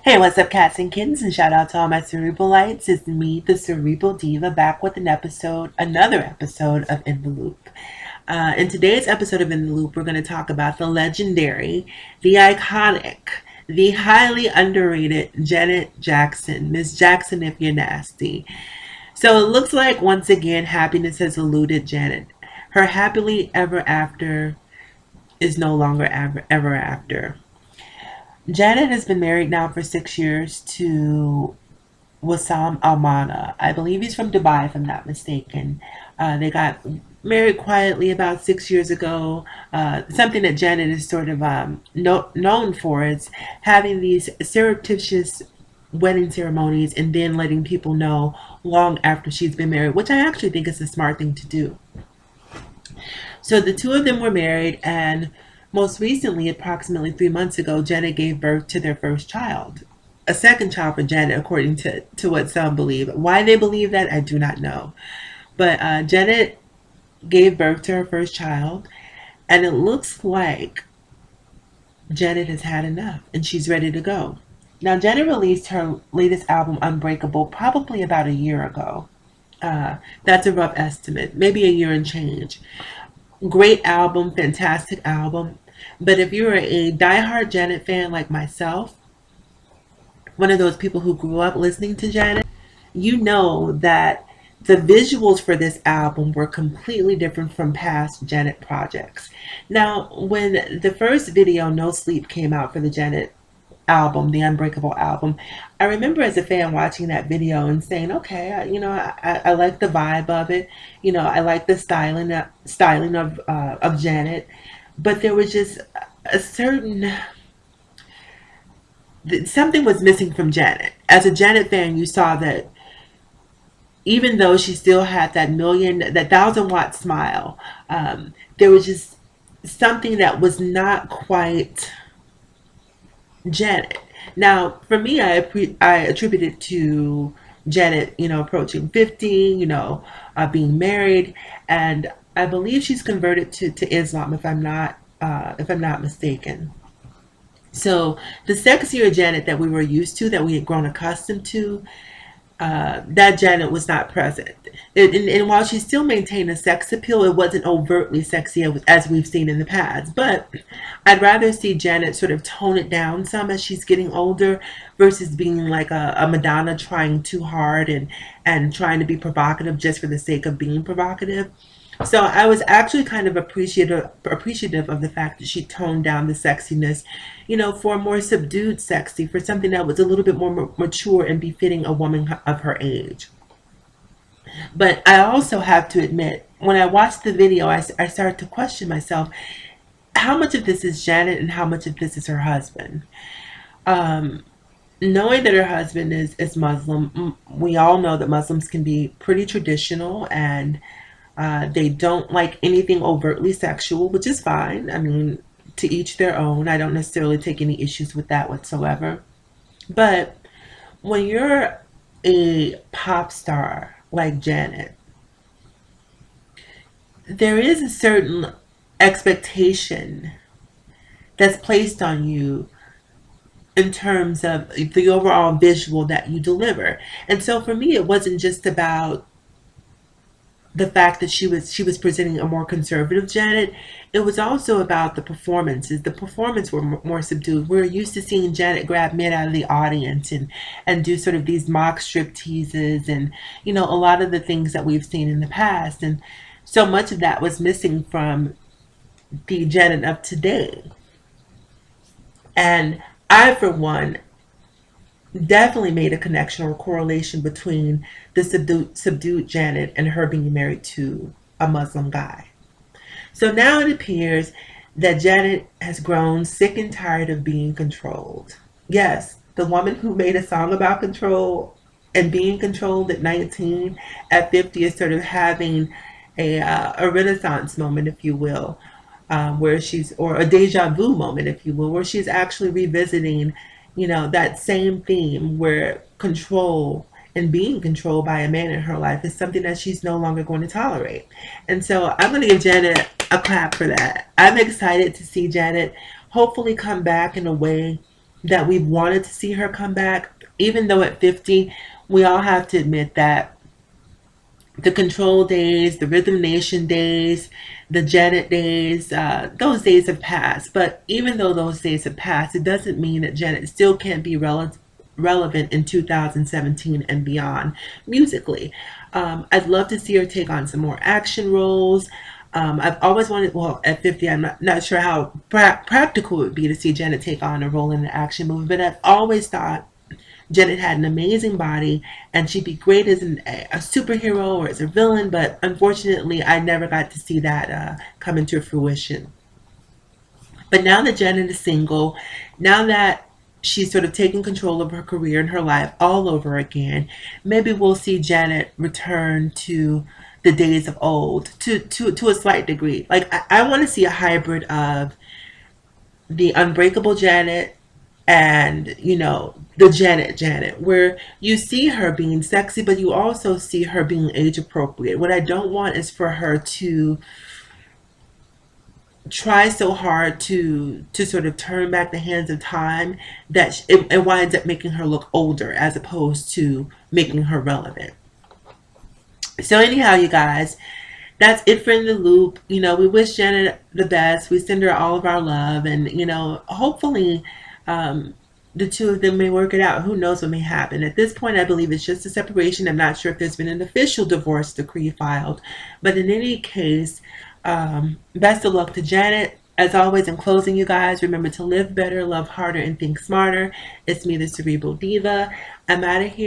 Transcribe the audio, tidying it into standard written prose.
Hey, what's up, cats and kittens? And shout out to all my cerebralites. It's me, the Cerebral Diva, back with another episode of In the Loop. In today's episode of In the Loop, we're going to talk about the legendary, the iconic, the highly underrated Janet Jackson. Miss Jackson, if you're nasty. So it looks like once again happiness has eluded Janet. Her happily ever after is no longer ever after. Janet has been married now for 6 years to Wissam Almana. I believe he's from Dubai, if I'm not mistaken. They got married quietly about 6 years ago. Something that Janet is sort of known for is having these surreptitious wedding ceremonies and then letting people know long after she's been married, which I actually think is a smart thing to do. So the two of them were married, and most recently, approximately 3 months ago, Janet gave birth to their first child. A second child for Janet, according to what some believe. Why they believe that, I do not know. But Janet gave birth to her first child, and it looks like Janet has had enough and she's ready to go. Now, Janet released her latest album, Unbreakable, probably about a year ago. That's a rough estimate, maybe a year and change. Great album, fantastic album. But if you're a diehard Janet fan like myself, one of those people who grew up listening to Janet, you know that the visuals for this album were completely different from past Janet projects. Now, when the first video, No Sleep, came out for the Janet album, the Unbreakable album, I remember as a fan watching that video and saying, okay, I like the vibe of it. I like the styling of Janet, but there was just a certain something was missing from Janet. As a Janet fan, you saw that even though she still had that 1,000-watt smile, there was just something that was not quite Janet. Now, for me, I attribute it to Janet, approaching 50, being married, and I believe she's converted to Islam, if I'm not mistaken. So the sexier Janet that we were used to, that we had grown accustomed to, that Janet was not present. And while she still maintained a sex appeal, it wasn't overtly sexy as we've seen in the past. But I'd rather see Janet sort of tone it down some as she's getting older versus being like a Madonna trying too hard and trying to be provocative just for the sake of being provocative. So I was actually kind of appreciative of the fact that she toned down the sexiness, for a more subdued sexy, for something that was a little bit more mature and befitting a woman of her age. But I also have to admit, when I watched the video, I started to question myself, how much of this is Janet and how much of this is her husband? Um, Knowing that her husband is Muslim, we all know that Muslims can be pretty traditional, and they don't like anything overtly sexual, which is fine. I mean, to each their own. I don't necessarily take any issues with that whatsoever. But when you're a pop star like Janet, there is a certain expectation that's placed on you in terms of the overall visual that you deliver. And so for me, it wasn't just about the fact that she was presenting a more conservative Janet. It was also about the performances. The performances were more subdued. We're used to seeing Janet grab men out of the audience and do sort of these mock strip teases and a lot of the things that we've seen in the past. And so much of that was missing from the Janet of today. And I, for one, definitely made a connection or correlation between the subdued Janet and her being married to a Muslim guy. So now it appears that Janet has grown sick and tired of being controlled. Yes, the woman who made a song about control and being controlled at 19, at 50 is sort of having a renaissance moment, if you will, or a deja vu moment, if you will, where she's actually revisiting, that same theme where control and being controlled by a man in her life is something that she's no longer going to tolerate. And so I'm going to give Janet a clap for that. I'm excited to see Janet hopefully come back in a way that we've wanted to see her come back. Even though at 50, we all have to admit that the Control days, the Rhythm Nation days, the Janet days, those days have passed. But even though those days have passed, it doesn't mean that Janet still can't be relevant in 2017 and beyond musically. I'd love to see her take on some more action roles. I've always wanted, well, at 50, I'm not sure how practical it would be to see Janet take on a role in an action movie, but I've always thought Janet had an amazing body and she'd be great as a superhero or as a villain, but unfortunately, I never got to see that come into fruition. But now that Janet is single, now that she's sort of taking control of her career and her life all over again, maybe we'll see Janet return to the days of old to a slight degree. Like, I want to see a hybrid of the unbreakable Janet and, the Janet, where you see her being sexy, but you also see her being age appropriate. What I don't want is for her to try so hard to sort of turn back the hands of time that it winds up making her look older as opposed to making her relevant. So anyhow, you guys, that's it for In the Loop. We wish Janet the best. We send her all of our love, and hopefully, the two of them may work it out. Who knows what may happen? At this point, I believe it's just a separation. I'm not sure if there's been an official divorce decree filed, but in any case, best of luck to Janet. As always, in closing, you guys, remember to live better, love harder, and think smarter. It's me, the Cerebral Diva. I'm out of here.